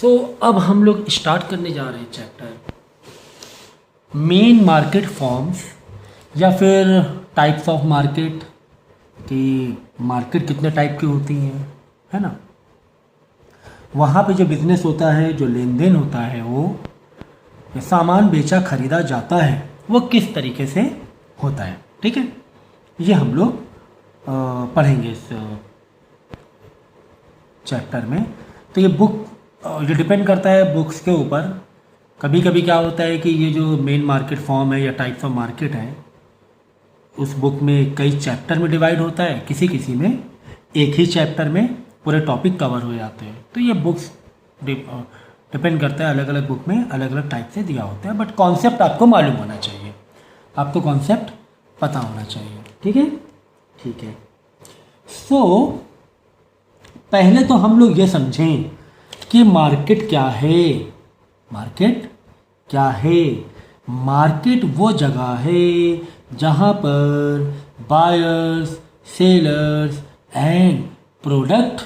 सो अब हम लोग स्टार्ट करने जा रहे हैं चैप्टर मेन मार्केट फॉर्म्स या फिर टाइप्स ऑफ मार्केट कि मार्केट कितने टाइप की होती हैं, है ना। वहाँ पे जो बिज़नेस होता है, जो लेन देन होता है, वो सामान बेचा खरीदा जाता है, वो किस तरीके से होता है। ठीक है, ये हम लोग पढ़ेंगे इस चैप्टर में। तो ये बुक ये डिपेंड करता है बुक्स के ऊपर। कभी कभी क्या होता है कि ये जो मेन मार्केट फॉर्म है या टाइप्स ऑफ मार्केट है, उस बुक में कई चैप्टर में डिवाइड होता है, किसी किसी में एक ही चैप्टर में पूरे टॉपिक कवर हो जाते हैं। तो ये बुक्स डिपेंड करता है, अलग अलग बुक में अलग अलग टाइप से दिया होता है, बट कॉन्सेप्ट आपको मालूम होना चाहिए, आपको कॉन्सेप्ट पता होना चाहिए। ठीक है, ठीक है। सो पहले तो हम लोग ये समझें कि मार्केट क्या है। मार्केट क्या है? मार्केट वो जगह है जहाँ पर बायर्स, सेलर्स एंड प्रोडक्ट,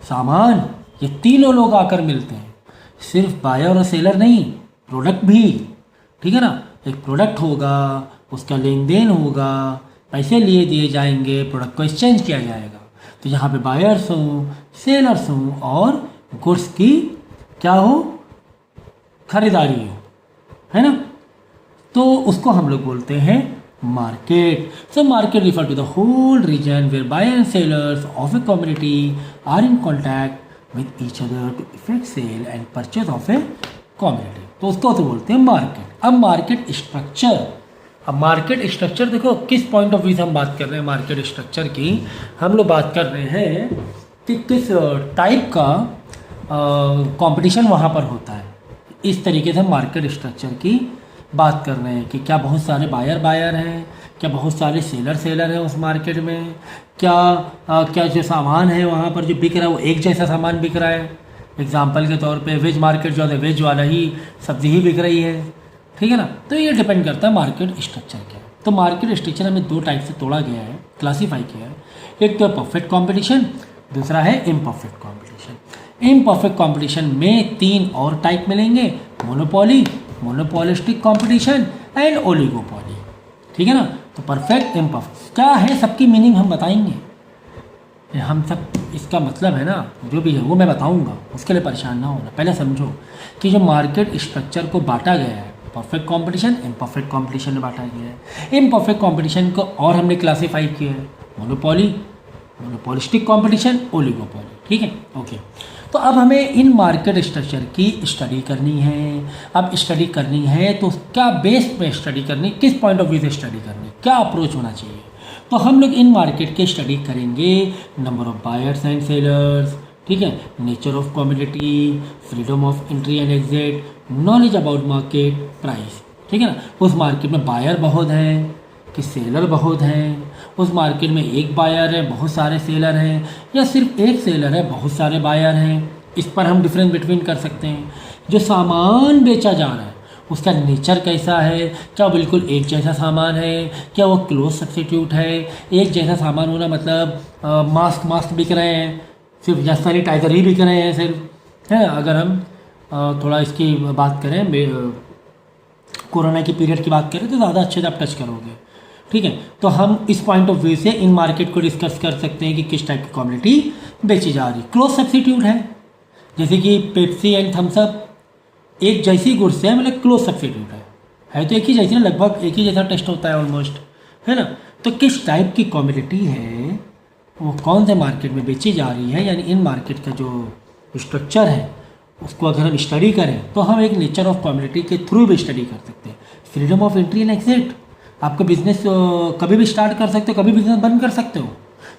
सामान, ये तीनों लोग आकर मिलते हैं। सिर्फ बायर और सेलर नहीं, प्रोडक्ट भी। ठीक है ना, एक प्रोडक्ट होगा, उसका लेन देन होगा, पैसे लिए दिए जाएंगे, प्रोडक्ट को एक्सचेंज किया जाएगा। तो यहाँ पे बायर्स हों, सेलर्स हों और गुड्स की क्या हो, खरीदारी हो, है ना। तो उसको हम लोग बोलते हैं market. So market refer to the whole region where buyer and sellers of a community are in contact with each other to effect sale and purchase of a community. तो उसको तो बोलते हैं मार्केट। अब मार्केट स्ट्रक्चर, अब market structure देखो किस point of view से हम बात कर रहे हैं। मार्केट स्ट्रक्चर की हम लोग बात कर रहे हैं कि किस टाइप का कंपटीशन वहाँ पर होता है। इस तरीके से मार्केट स्ट्रक्चर की बात कर रहे हैं कि क्या बहुत सारे बायर हैं, क्या बहुत सारे सेलर हैं उस मार्केट में, क्या जो सामान है वहाँ पर जो बिक रहा है वो एक जैसा सामान बिक रहा है। एग्जाम्पल के तौर पे वेज मार्केट जो है, वेज वाला ही सब्जी ही बिक रही है। ठीक है ना। तो ये डिपेंड करता है मार्केट स्ट्रक्चर क्या है। तो मार्केट स्ट्रक्चर हमें दो टाइप से तोड़ा गया है, क्लासीफाई किया है। एक तो परफेक्ट कॉम्पिटिशन, दूसरा है इम्परफेक्ट कॉम्पिटिशन। इम्परफेक्ट कॉम्पिटिशन में तीन और टाइप मिलेंगे, monopoly, monopolistic competition and oligopoly. ठीक है ना। तो परफेक्ट, इम्परफेक्ट क्या है, सबकी मीनिंग हम बताएंगे। हम सब इसका मतलब है ना, जो भी है वो मैं बताऊंगा, उसके लिए परेशान ना होना। पहले समझो कि जो मार्केट स्ट्रक्चर को बांटा गया है, परफेक्ट कंपटीशन, इम्परफेक्ट कंपटीशन में बांटा गया है। इम्परफेक्ट कंपटीशन को और हमने क्लासीफाई किया है, मोनोपोली, मोनोपोलिस्टिक कंपटीशन, ओलिगोपोली। ठीक है, ओके। तो अब हमें इन मार्केट स्ट्रक्चर की स्टडी करनी है। अब स्टडी करनी है तो क्या बेस पे स्टडी करनी, किस पॉइंट ऑफ व्यू से स्टडी करनी, क्या अप्रोच होना चाहिए। तो हम लोग इन मार्केट के स्टडी करेंगे, number of buyers and sellers, ठीक है, nature of community, freedom of entry and exit, knowledge about market, price. ठीक है ना। उस मार्केट में बायर बहुत हैं कि सेलर बहुत हैं, उस मार्केट में एक बायर है, बहुत सारे सेलर हैं, या सिर्फ एक सेलर है, बहुत सारे बायर हैं। इस पर हम डिफरेंस बिटवीन कर सकते हैं। जो सामान बेचा जा रहा है उसका नेचर कैसा है, क्या बिल्कुल एक जैसा सामान है, क्या वो क्लोज सब्स्टिट्यूट है। एक जैसा सामान होना मतलब मास्क बिक रहे हैं सिर्फ, या सैनिटाइज़र ही बिक रहे हैं सिर्फ, है। अगर हम थोड़ा इसकी बात करें, कोरोना की पीरियड की बात करें तो ज़्यादा अच्छे से आप टच करोगे। ठीक है। तो हम इस पॉइंट ऑफ व्यू से इन मार्केट को डिस्कस कर सकते हैं कि किस टाइप की क्वालिटी बेची जा रही। क्लोज सब्स्टिट्यूट है, जैसे कि पेप्सी एंड थम्सअप एक जैसी गुड्स है, मतलब क्लोज सब्स्टिट्यूट है तो एक ही जैसी ना, लगभग एक ही जैसा टेस्ट होता है ऑलमोस्ट, है ना। तो किस टाइप की क्वालिटी है, वो कौन से मार्केट में बेची जा रही है, यानी इन मार्केट का जो स्ट्रक्चर है उसको अगर हम स्टडी करें तो हम एक नेचर ऑफ कम्युनिटी के थ्रू भी स्टडी कर सकते हैं। Freedom of entry and exit, आपका बिजनेस कभी भी स्टार्ट कर सकते हो, कभी बिजनेस बंद कर सकते हो।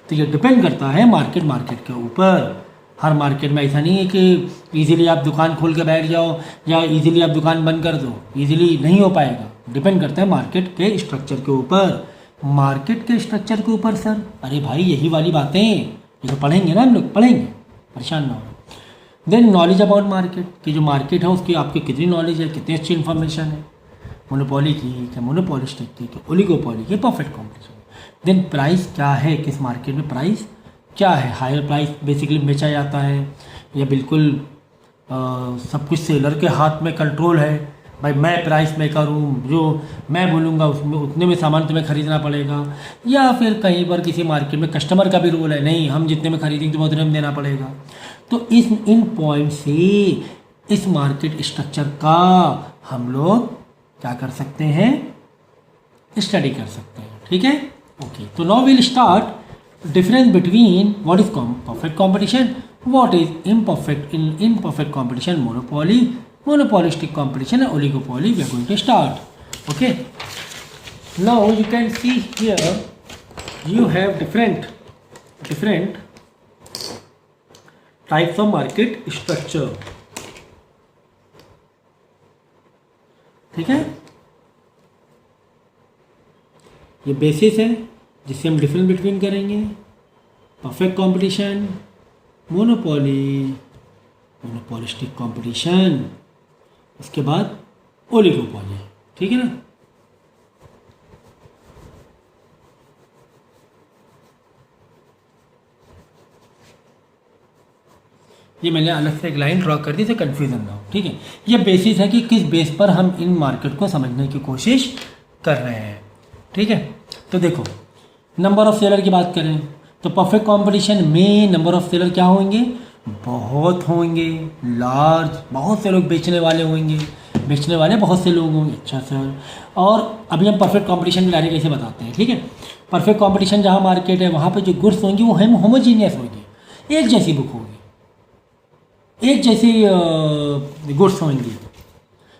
तो ये डिपेंड करता है मार्केट के ऊपर। हर मार्केट में ऐसा नहीं है कि इजीली आप दुकान खोल के बैठ जाओ या इजीली आप दुकान बंद कर दो, इजीली नहीं हो पाएगा। डिपेंड करता है मार्केट के स्ट्रक्चर के ऊपर। मार्केट के स्ट्रक्चर के ऊपर सर, अरे भाई यही वाली बातें ये तो पढ़ेंगे ना, हम लोग पढ़ेंगे, परेशान ना हो। देन नॉलेज अबाउट मार्केट, कि जो मार्केट है उसकी आपकी कितनी नॉलेज है, कितनी अच्छी इन्फॉर्मेशन है, मोनोपोली की, क्या मोनोपोलिस्टिक की, क्या ओलिगोपोली की, परफेक्ट कॉम्पिटिशन। देन प्राइस क्या है, किस मार्केट में प्राइस क्या है, हायर प्राइस बेसिकली बेचा जाता है या बिल्कुल सब कुछ सेलर के हाथ में कंट्रोल है। भाई मैं प्राइस मेकर हूँ, जो मैं बोलूँगा उसमें उतने में सामान तुम्हें खरीदना पड़ेगा। या फिर कहीं पर किसी मार्केट में कस्टमर का भी रोल है, नहीं हम जितने में खरीदेंगे तुम्हें उतने में देना पड़ेगा। तो इस इन पॉइंट से इस मार्केट स्ट्रक्चर का हम लोग क्या कर सकते हैं, स्टडी कर सकते हैं। ठीक है, ओके। तो now will start difference between what is perfect competition, what is imperfect imperfect competition, monopoly, monopolistic competition and oligopoly. We are going to start. Okay, now you can see here you have different types of market structure. ठीक है, ये basis है जिससे हम difference between करेंगे, perfect competition, monopoly, monopolistic competition, उसके बाद oligopoly. ठीक है ना। ये मैंने अलग से एक लाइन ड्रॉ कर दी तो कन्फ्यूजन ना हो। ठीक है, ये बेसिस है कि किस बेस पर हम इन मार्केट को समझने की कोशिश कर रहे हैं। ठीक है, तो देखो नंबर ऑफ सेलर की बात करें तो परफेक्ट कंपटीशन में नंबर ऑफ सेलर क्या होंगे, बहुत होंगे, लार्ज, बहुत से लोग बेचने वाले होंगे, बेचने वाले बहुत से लोग होंगे। अच्छा सर, और अभी हम परफेक्ट कंपटीशन के बारे में कैसे बताते हैं। ठीक है, परफेक्ट कंपटीशन जहाँ मार्केट है वहाँ पे जो गुड्स होंगी वो होमोजीनियस होगी, एक जैसी बुक होगी, एक जैसी गुड्स होंगी।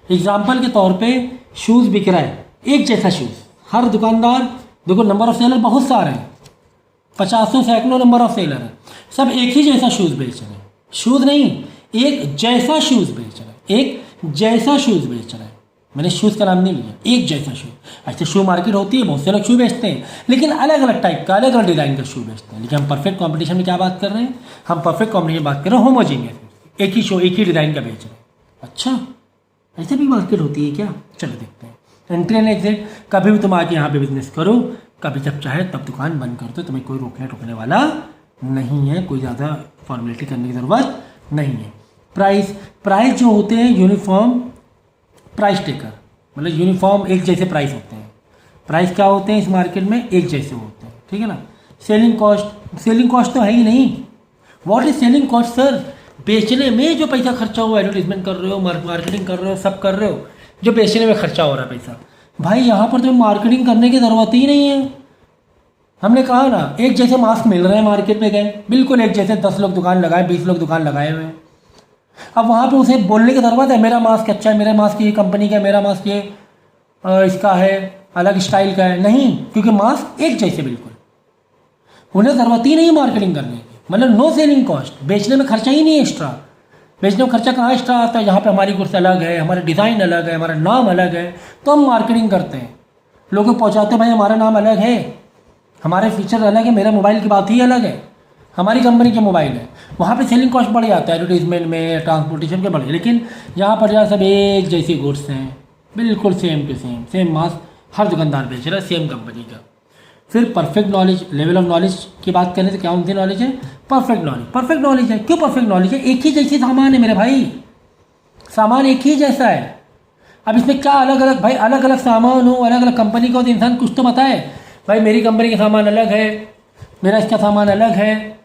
एग्जाम्पल के तौर पे शूज़ बिक रहा है, एक जैसा शूज़, हर दुकानदार, देखो नंबर ऑफ सेलर बहुत सारे हैं, 50 सैकड़ों नंबर ऑफ सेलर हैं, सब एक ही जैसा शूज़ बेच रहे हैं। शूज़ नहीं, एक जैसा शूज़ बेच रहे हैं, एक जैसा शूज़ बेच रहे हैं। मैंने शूज़ का नाम नहीं लिया, एक जैसा शूज़। ऐसे शू मार्केट होती है, बहुत से लोग शू बेचते हैं, लेकिन अलग अलग टाइप का, अलग अलग डिज़ाइन का शू बेचते हैं। लेकिन हम परफेक्ट कंपटीशन में क्या बात कर रहे हैं, हम परफेक्ट कंपटीशन में बात कर रहे हैं होमोजीनियस, एक ही शू, एक ही डिज़ाइन का बेच रहे हैं। अच्छा, ऐसे भी मार्केट होती है क्या, चलो देखते हैं। एंट्री एंड एग्जिट, कभी भी तुम आके यहाँ पे बिजनेस करो, कभी जब चाहे तब दुकान बंद कर दो, तुम्हें कोई रोकने वाला नहीं है, कोई ज़्यादा फॉर्मेलिटी करने की ज़रूरत नहीं है। प्राइस जो होते हैं यूनिफॉर्म प्राइस टेकर, मतलब यूनिफॉर्म एक जैसे प्राइस होते हैं। प्राइस क्या होते हैं इस मार्केट में, एक जैसे होते हैं। ठीक है ना। सेलिंग कॉस्ट तो है ही नहीं। What is selling cost sir, बेचने में जो पैसा खर्चा हुआ, एडवर्टीजमेंट कर रहे हो, मार्केटिंग कर रहे हो, सब कर रहे हो, जो बेचने में खर्चा हो रहा है पैसा, भाई यहाँ पर तो मार्केटिंग करने की ज़रूरत ही नहीं है। हमने कहा ना, एक जैसे मास्क मिल रहे हैं मार्केट में, गए बिल्कुल एक जैसे, 10 लोग दुकान लगाए, 20 लोग दुकान लगाए हुए हैं। अब वहाँ पे उसे बोलने की ज़रूरत है मेरा मास्क अच्छा है, मेरा मास्क ये कंपनी का है, मेरा मास्क ये इसका है, अलग स्टाइल का है, नहीं, क्योंकि मास्क एक जैसे बिल्कुल, उन्हें ज़रूरत ही नहीं मार्केटिंग करने की। मतलब नो सेलिंग कॉस्ट, बेचने में खर्चा ही नहीं है एक्स्ट्रा। बेचने में खर्चा कहाँ एक्स्ट्रा आता है, जहाँ पे हमारी गुड्स अलग है, हमारा डिज़ाइन अलग है, हमारा नाम अलग है, तो हम मार्केटिंग करते हैं, लोगों को पहुँचाते हैं, भाई हमारा नाम अलग है, हमारे फीचर अलग है, मेरा मोबाइल की बात ही अलग है, हमारी कंपनी के मोबाइल है। वहाँ पे सेलिंग कॉस्ट बढ़ जाता है, एडवर्टीजमेंट में, ट्रांसपोर्टेशन के बढ़। लेकिन यहाँ पर जहाँ सब एक जैसी गुड्स हैं, बिल्कुल सेम टू सेम मास्क हर दुकानदार बेच रहा है, सेम कंपनी का। फिर perfect knowledge, level of knowledge की बात करें तो क्या उनकी नॉलेज है, परफेक्ट नॉलेज है। क्यों परफेक्ट नॉलेज है, एक ही जैसी सामान है मेरे भाई, सामान एक ही जैसा है। अब इसमें क्या अलग अलग, भाई अलग अलग सामान हो, अलग अलग कंपनी का हो, तो इंसान कुछ तो बताए, भाई मेरी कंपनी का सामान अलग है, मेरा इसका सामान अलग है।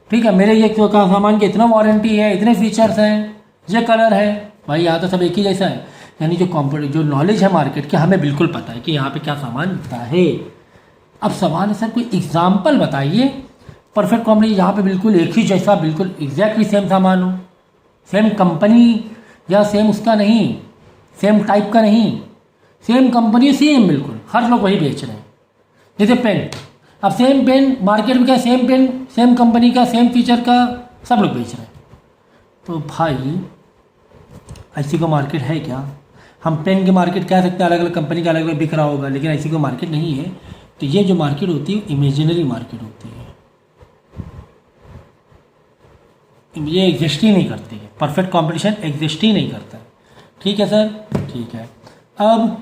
ठीक है, मेरे ये का सामान की इतना वारंटी है, इतने फीचर्स हैं, ये कलर है, भाई यहाँ तो सब एक ही जैसा है। यानी जो नॉलेज है मार्केट की, हमें बिल्कुल पता है कि यहाँ पे क्या सामान मिलता है। अब सवाल है सर कोई एग्जाम्पल बताइए परफेक्ट कंपनी जहाँ पे बिल्कुल एक ही जैसा, बिल्कुल एग्जैक्टली सेम सामान हो, सेम कंपनी या सेम उसका नहीं, सेम टाइप का नहीं, सेम कंपनी सेम बिल्कुल हर लोग वही बेच रहे हैं। जैसे पेन, अब सेम पेन मार्केट में क्या, सेम पेन सेम कंपनी का, सेम फीचर का, सब लोग बेच रहे हैं। तो भाई ऐसी को मार्केट है क्या, हम पेन की मार्केट कह सकते हैं, अलग अलग कंपनी का अलग अलग बिक रहा होगा, लेकिन ऐसी कोई मार्केट नहीं है। तो ये जो मार्केट होती है इमेजिनरी मार्केट होती है, ये एग्जिस्ट ही नहीं करती है, परफेक्ट कंपटीशन एग्जिस्ट ही नहीं करता है। ठीक है सर, ठीक है। अब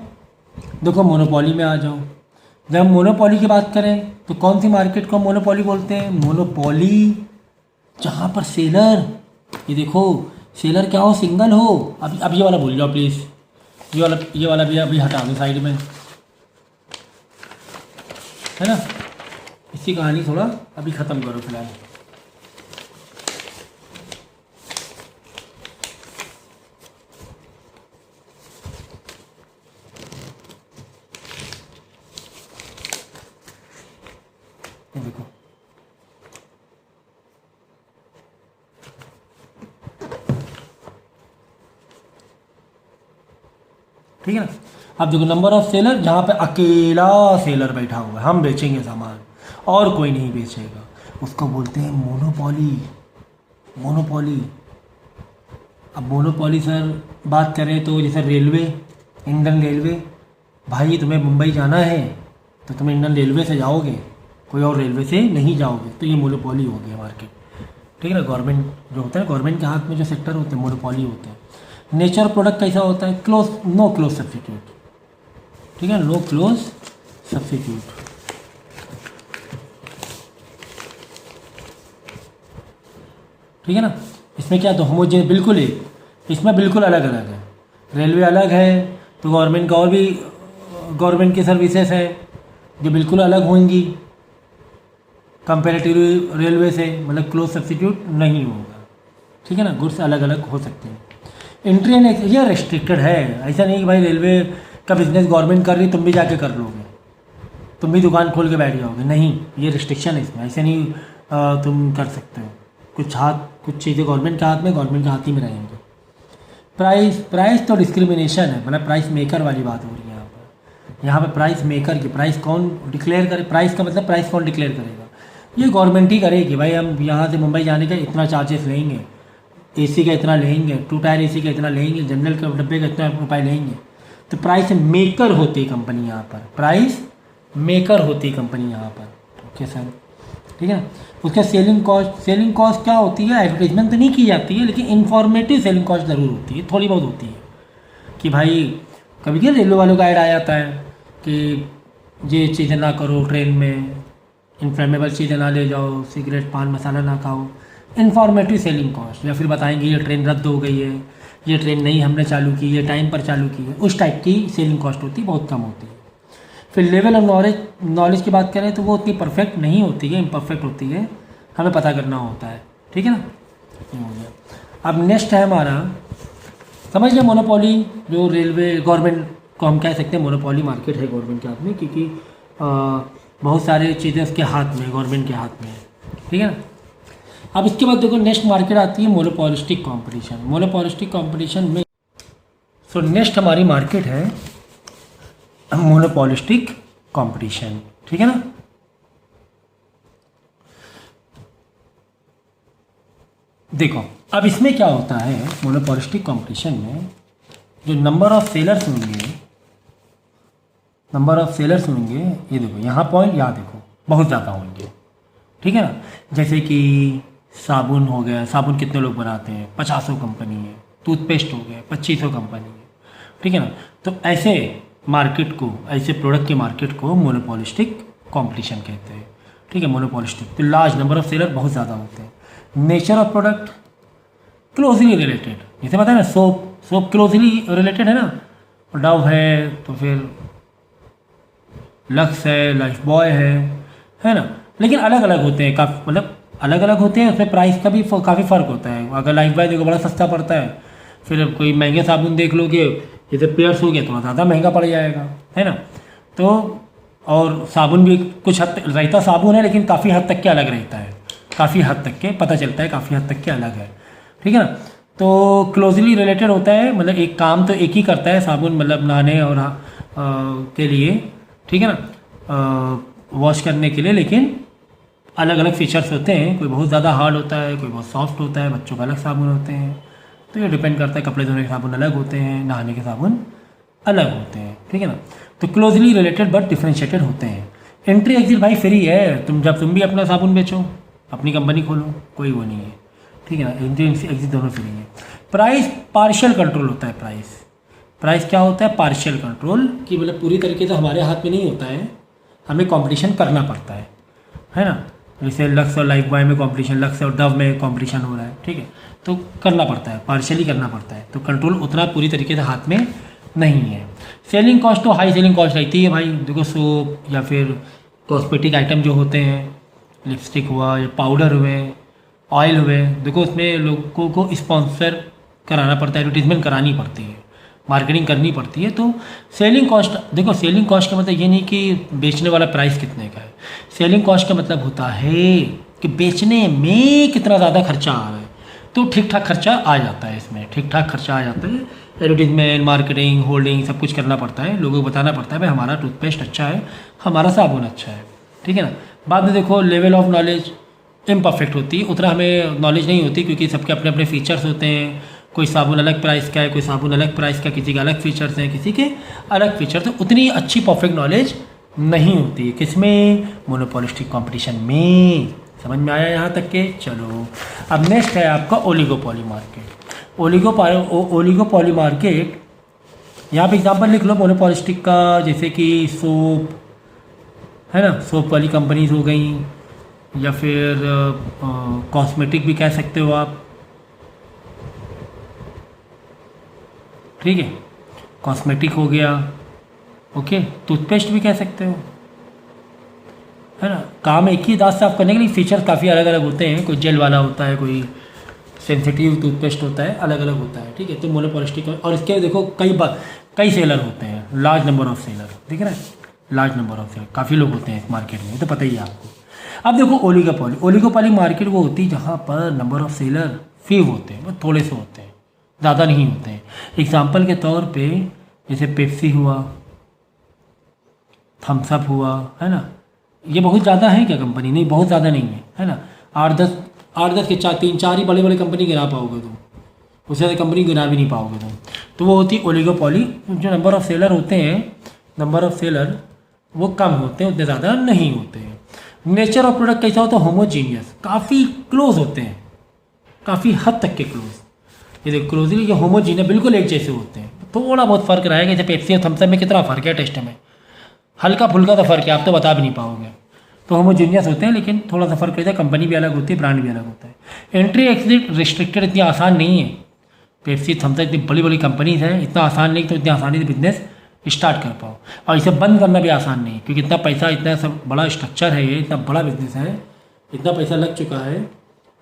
देखो मोनोपोली में आ जाओ। जब मोनोपोली की बात करें तो कौन सी मार्केट को मोनोपोली बोलते हैं, मोनोपोली जहाँ पर सेलर, ये देखो सेलर क्या हो, सिंगल हो। अब ये वाला भूल जाओ प्लीज़, ये वाला भी अभी हटा दो साइड में, है ना। इसकी कहानी थोड़ा अभी ख़त्म करो फिलहाल। ये देखो, ठीक है ना। अब देखो नंबर ऑफ सेलर, जहाँ पे अकेला सेलर बैठा हुआ है, हम बेचेंगे सामान और कोई नहीं बेचेगा, उसको बोलते हैं मोनोपोली। मोनोपोली। अब मोनोपोली सर बात करें तो जैसे रेलवे, इंडियन रेलवे, भाई तुम्हें मुंबई जाना है तो तुम इंडियन रेलवे से जाओगे, कोई और रेलवे से नहीं जाओगे, तो ये मोनोपोली हो गया मार्केट, ठीक है ना। गवर्नमेंट जो होता है, गवर्नमेंट के हाथ में जो सेक्टर होते हैं मोनोपोली होते हैं। नेचर प्रोडक्ट कैसा होता है, क्लोज, नो क्लोज सब्सिट्यूट, ठीक है, नो क्लोज सब्सिट्यूट। ठीक है ना। इसमें क्या तो होमोजेन बिल्कुल ही, इसमें बिल्कुल अलग अलग है। रेलवे अलग है तो गवर्नमेंट का और भी गवर्नमेंट की सर्विसेज है जो बिल्कुल अलग होंगी कंपेरेटिव रेलवे से, मतलब क्लोज सब्सिट्यूट नहीं होगा, ठीक है ना। गुड्स अलग अलग हो सकते हैं। एंट्री एंड ये रेस्ट्रिक्टेड है, ऐसा नहीं कि भाई रेलवे का बिजनेस गवर्नमेंट कर रही तुम भी जाके कर लोगे, तुम भी दुकान खोल के बैठ जाओगे, नहीं, ये रिस्ट्रिक्शन है इसमें, ऐसे नहीं तुम कर सकते हो। कुछ चीज़ें गवर्नमेंट के हाथ में, गवर्नमेंट के हाथ ही में रहेंगे। प्राइस तो डिस्क्रिमिनेशन है, मतलब प्राइस मेकर वाली बात हो रही है यहाँ पे प्राइस मेकर की, प्राइस कौन डिक्लेयर करे, प्राइस का मतलब प्राइस कौन डिक्लेयर करेगा, ये गवर्नमेंट ही करेगी। भाई हम यहाँ से मुंबई जाने का इतना चार्जेस लेंगे, एसी का इतना लेंगे, 2 टायर एसी का इतना लेंगे, जनरल के डब्बे का इतना रुपये लेंगे। तो प्राइस मेकर होती है कंपनी यहाँ पर, प्राइस मेकर होती है कंपनी यहाँ पर, ओके सर, ठीक है ना। उसका सेलिंग कॉस्ट क्या होती है, एडवर्टीजमेंट तो नहीं की जाती है, लेकिन इन्फॉर्मेटिव सेलिंग कॉस्ट ज़रूर होती है, थोड़ी बहुत होती है। कि भाई कभी क्या रेलवे वालों का ऐड आ जाता है कि ये चीज़ें ना करो, ट्रेन में इनफ्लेमेबल चीज़ें ना ले जाओ, सिगरेट पान मसाला ना खाओ, इन्फॉर्मेटिव सेलिंग कॉस्ट। या फिर बताएंगे ये ट्रेन रद्द हो गई है, ये ट्रेन नहीं हमने चालू की, ये टाइम पर चालू की है, उस टाइप की सेलिंग कॉस्ट होती है, बहुत कम होती है। फिर लेवल ऑफ नॉलेज की बात करें तो वो उतनी परफेक्ट नहीं होती है, इम्परफेक्ट होती है, हमें पता करना होता है, ठीक है ना। ये हो गया। अब नेक्स्ट है हमारा, समझ लिया मोनोपोली, जो रेलवे गवर्नमेंट को हम कह सकते हैं मोनोपोली मार्केट है गवर्नमेंट के हाथ में, क्योंकि बहुत सारी चीज़ें उसके हाथ में, गवर्नमेंट के हाथ में है, ठीक है ना। अब इसके बाद देखो नेक्स्ट मार्केट आती है मोनोपोलिस्टिक कंपटीशन। मोनोपोलिस्टिक कंपटीशन में नेक्स्ट हमारी मार्केट है मोनोपोलिस्टिक कंपटीशन, ठीक है ना। देखो अब इसमें क्या होता है, मोनोपोलिस्टिक कंपटीशन में जो नंबर ऑफ सेलर्स होंगे, ये देखो यहाँ पॉइंट, यहाँ देखो बहुत ज़्यादा होंगे, ठीक है ना। जैसे कि साबुन हो गया, साबुन कितने लोग बनाते हैं, 50 कंपनी है। टूथपेस्ट हो गया, 2500 कंपनी है, ठीक है ना। तो ऐसे मार्केट को, ऐसे प्रोडक्ट के मार्केट को मोनोपोलिस्टिक कंपटीशन कहते हैं, ठीक है, मोनोपोलिस्टिक। तो लार्ज नंबर ऑफ सेलर बहुत ज़्यादा होते हैं। Nature of product closely related, जैसे पता है ना, सोप क्लोजली रिलेटेड है ना, डव है तो फिर लक्स है, लाइफ बॉय है ना, लेकिन अलग अलग होते हैं, काफ़ी मतलब अलग अलग होते हैं। उसमें प्राइस का भी काफ़ी फ़र्क होता है। अगर लाइफ बॉय देखो बड़ा सस्ता पड़ता है, फिर कोई महंगे साबुन देख लोगे, जैसे पेयर्स हो गया, थोड़ा ज़्यादा महंगा पड़ जाएगा, है ना। तो और साबुन भी कुछ हद तक रहता साबुन है, लेकिन काफ़ी हद तक के अलग रहता है, काफ़ी हद तक के पता चलता है, काफ़ी हद तक के अलग है, ठीक है ना। तो क्लोजली रिलेटेड होता है, मतलब एक काम तो एक ही करता है साबुन, मतलब नहाने और के लिए, ठीक है ना, वॉश करने के लिए, लेकिन अलग अलग फीचर्स होते हैं। कोई बहुत ज़्यादा हार्ड होता है, कोई बहुत सॉफ्ट होता है, बच्चों का अलग साबुन होते हैं, तो ये डिपेंड करता है। कपड़े धोने के साबुन अलग होते हैं, नहाने के साबुन अलग होते हैं, ठीक है ना। तो क्लोजली रिलेटेड बट डिफ्रेंशिएटेड होते हैं। एंट्री एग्जिट भाई फ्री है, तुम भी अपना साबुन बेचो, अपनी कंपनी खोलो, कोई वो नहीं है, ठीक है ना। एंट्री एग्जिट दोनों फ्री है। प्राइस पार्शियल कंट्रोल होता है। प्राइस क्या होता है, पार्शियल कंट्रोल, कि मतलब पूरी तरीके से हमारे हाथ में नहीं होता है, हमें कंपटीशन करना पड़ता है ना। जैसे लक्स और लाइफ बॉय में कंपटीशन, लक्स और डव में कंपटीशन हो रहा है, ठीक है, तो करना पड़ता है, पार्शियली करना पड़ता है, तो कंट्रोल उतना पूरी तरीके से हाथ में नहीं है। सेलिंग कॉस्ट तो हाई सेलिंग कॉस्ट रहती है भाई। देखो सोप या फिर कॉस्मेटिक आइटम जो होते हैं, लिपस्टिक हुआ या पाउडर हुए, ऑयल हुए, देखो उसमें लोगों को स्पॉन्सर कराना पड़ता है, एडवर्टीजमेंट करानी पड़ती है, मार्केटिंग करनी पड़ती है। तो सेलिंग कॉस्ट, देखो सेलिंग कॉस्ट का मतलब ये नहीं कि बेचने वाला प्राइस कितने का है। सेलिंग कॉस्ट का मतलब होता है कि बेचने में कितना ज़्यादा खर्चा आ रहा है, तो ठीक ठाक खर्चा आ जाता है, इसमें ठीक ठाक खर्चा आ जाता है। एडवर्टीजमेंट, मार्केटिंग, होल्डिंग सब कुछ करना पड़ता है, लोगों को बताना पड़ता है भाई हमारा टूथपेस्ट अच्छा है, हमारा साबुन अच्छा है, ठीक है ना। बाद में देखो लेवल ऑफ नॉलेज इम्परफेक्ट होती है, उतना हमें नॉलेज नहीं होती, क्योंकि सबके अपने अपने फीचर्स होते हैं। कोई साबुन अलग प्राइस का है, कोई साबुन अलग प्राइस का, किसी के अलग फीचर्स हैं, किसी के अलग फीचर्स, तो उतनी अच्छी परफेक्ट नॉलेज नहीं होती है किसमें, मोनोपोलिस्टिक कंपटीशन में। समझ में आया यहाँ तक के? चलो अब नेक्स्ट है आपका ओलिगोपोली मार्केट। ओलिगोपोली मार्केट, यहाँ पे एग्जांपल लिख लो मोनोपोलिस्टिक का, जैसे कि सोप है ना, सोप वाली कंपनीज हो गई, या फिर कॉस्मेटिक भी कह सकते हो आप, ठीक है, कॉस्मेटिक हो गया, ओके, टूथपेस्ट भी कह सकते हो, है ना। काम एक ही दांत साफ करने के लिए फीचर्स काफ़ी अलग अलग होते हैं, कोई जेल वाला होता है, कोई सेंसिटिव टूथपेस्ट होता है, अलग अलग होता है, ठीक है। तो मोनोपोलिस्टिक, और इसके देखो कई सेलर होते हैं, लार्ज नंबर ऑफ सेलर, दिख रहा है, लार्ज नंबर ऑफ सेलर, काफ़ी लोग होते हैं इस मार्केट में, तो पता ही है आपको। अब देखो ओलिगोपोली मार्केट वो होती है जहाँ पर नंबर ऑफ सेलर फ्यू होते हैं, वो थोड़े से होते हैं, ज़्यादा नहीं होते हैं। एग्जाम्पल के तौर पे जैसे पेप्सी हुआ, थम्सअप हुआ, है ना, ये बहुत ज़्यादा है क्या कंपनी? नहीं, बहुत ज़्यादा नहीं है ना। 8-10 के 3-4 ही बड़े बड़े कंपनी गिना पाओगे तुम, उससे ज़्यादा कंपनी गिना भी नहीं पाओगे तुम। तो वो होती है ओलिगोपोली, जो नंबर ऑफ सेलर होते हैं, नंबर ऑफ सेलर वो कम होते हैं, उतने ज़्यादा नहीं होते हैं। नेचर ऑफ प्रोडक्ट कैसा होता है? होमोजीनियस, काफ़ी क्लोज होते हैं, काफ़ी हद तक के क्लोज। ये देखो क्लोजली, ये होमोजीनियस बिल्कुल एक जैसे होते हैं, थोड़ा बहुत फ़र्क रहेगा। जैसे पेप्सी और थम्सअप में कितना फ़र्क है टेस्ट में, हल्का फुल्का सा फ़र्क है, आप तो बता भी नहीं पाओगे। तो होमोजीनियस होते हैं, लेकिन थोड़ा सा फ़र्क रहता है, कंपनी भी अलग होती है, ब्रांड भी अलग होता है। एंट्री एक्सिट रिस्ट्रिक्टेड इतनी आसान नहीं है। पेप्सी थम्सअप इतनी बड़ी बड़ी कंपनीज हैं, इतना आसान नहीं तो इतनी आसानी से बिजनेस स्टार्ट कर पाओ, और इसे बंद करना भी आसान नहीं, क्योंकि इतना पैसा, इतना सब बड़ा स्ट्रक्चर है, ये इतना बड़ा बिजनेस है, इतना पैसा लग चुका है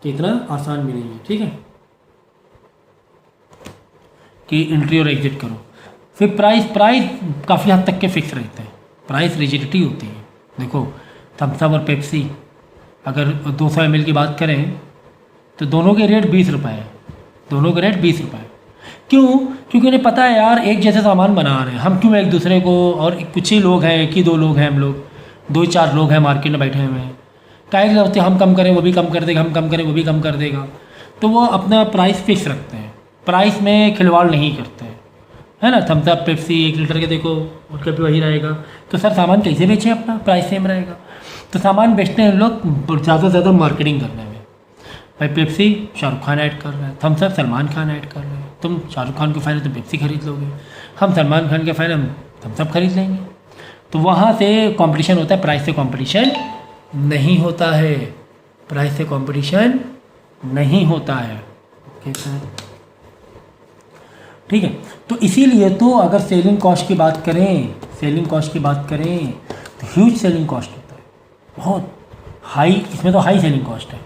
कि इतना आसान भी नहीं है, ठीक है, कि एंट्री और एग्जिट करो। फिर प्राइस काफ़ी हद तक के फिक्स रहते हैं, प्राइस रिजिडिटी होती है। देखो थम्सअप और पेप्सी, अगर 200 ml की बात करें तो दोनों के रेट 20 रुपये है, दोनों के रेट 20 रुपये। क्यों? क्योंकि उन्हें पता है यार एक जैसे सामान बना रहे हैं, हम क्यों एक दूसरे को, और कुछ ही लोग हैं, एक ही 2 लोग हैं, हम लोग 2-4 लोग हैं मार्केट में बैठे हुए हैं, काहे होते हम कम करें वो भी कम कर देगा, हम कम करें वो भी कम कर देगा, तो वो अपना प्राइस फिक्स रखते हैं, प्राइस में खिलवाड़ नहीं करते हैं, है ना। थम्सअप पेप्सी 1 लीटर के देखो उनका भी वही रहेगा, तो सर सामान कैसे बेचें, अपना प्राइस सेम रहेगा। तो सामान बेचते हैं लोग ज़्यादा से ज़्यादा मार्केटिंग करने में। भाई पेप्सी शाहरुख खान ऐड कर रहा है, थम्सअप सलमान खान ऐड कर रहे हैं, तुम शाहरुख खान के फ़ैन हो तो पेप्सी खरीद लोगे, हम सलमान खान के फ़ैन हम थम्सअप खरीद लेंगे। तो वहाँ से कंपटीशन होता है, प्राइस से कंपटीशन नहीं होता है, प्राइस से कंपटीशन नहीं होता है, ओके सर, ठीक है। तो इसीलिए तो अगर सेलिंग कॉस्ट की बात करें, तो ह्यूज सेलिंग कॉस्ट होता है, बहुत हाई, इसमें तो हाई सेलिंग कॉस्ट है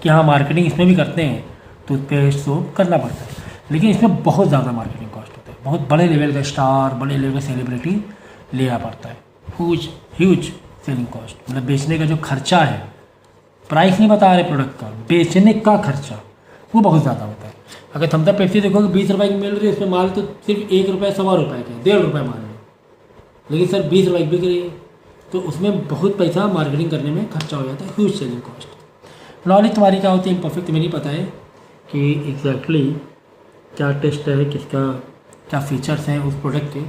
कि हाँ मार्केटिंग इसमें भी करते हैं, टूथपेस्ट सोप करना पड़ता है, लेकिन इसमें बहुत ज़्यादा मार्केटिंग कॉस्ट होता है, बहुत बड़े लेवल का स्टार, बड़े लेवल का सेलिब्रिटी लेना पड़ता है, ह्यूज सेलिंग कॉस्ट, मतलब बेचने का जो खर्चा है, प्राइस नहीं बता रहे प्रोडक्ट का, बेचने का खर्चा वो बहुत ज़्यादा होता है। अगर थम्सअप पेप्सी देखोगे 20 रुपये की मिल रही है, उसमें माल तो सिर्फ 1 रुपये 1.25 रुपये का, 1.5 रुपये माल है, लेकिन सर 20 रुपये बिक रही है, तो उसमें बहुत पैसा मार्केटिंग करने में खर्चा हो जाता है, ह्यूज सेलिंग कॉस्ट। नॉलेज तुम्हारी क्या होती है इम्परफेक्ट, तुम्हें नहीं पता है कि एग्जैक्टली क्या टेस्ट है, किसका क्या फीचर्स हैं उस प्रोडक्ट के,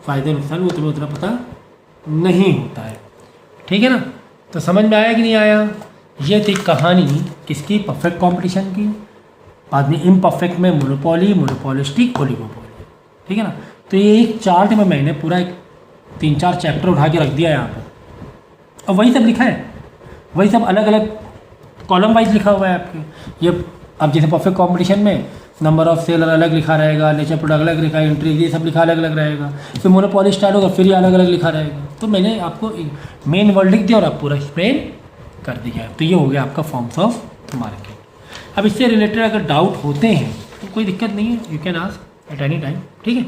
फ़ायदे नुकसान, वो तुम्हें उतना पता नहीं होता है, ठीक है ना। तो समझ में आया कि नहीं आया? ये थी कहानी किसकी, परफेक्ट कंपटीशन की, बाद में इम्परफेक्ट में मोनोपोली, मोनोपोलिस्टिक, ओलिगोपोली, ठीक है ना। तो ये एक चार्ट में मैंने पूरा एक 3-4 चैप्टर उठा के रख दिया यहाँ पर, और वही सब लिखा है, वही सब अलग अलग कॉलम वाइज लिखा हुआ है आपके। ये अब जैसे परफेक्ट कंपटीशन में नंबर ऑफ सेलर अलग लिखा रहेगा, नेचर प्रोडक्ट अलग लिखा है, एंट्री ये सब लिखा अलग अलग रहेगा, फिर मोनोपोली स्टार्ट होगा फिर ये अलग अलग लिखा रहेगा। तो मैंने आपको मेन वर्ड लिख दिया और आप पूरा एक्सप्लेन कर दिया। तो ये हो गया आपका फॉर्म्स ऑफ मार्केट। अब इससे रिलेटेड अगर डाउट होते हैं तो कोई दिक्कत नहीं है, you can ask at any time, ठीक है।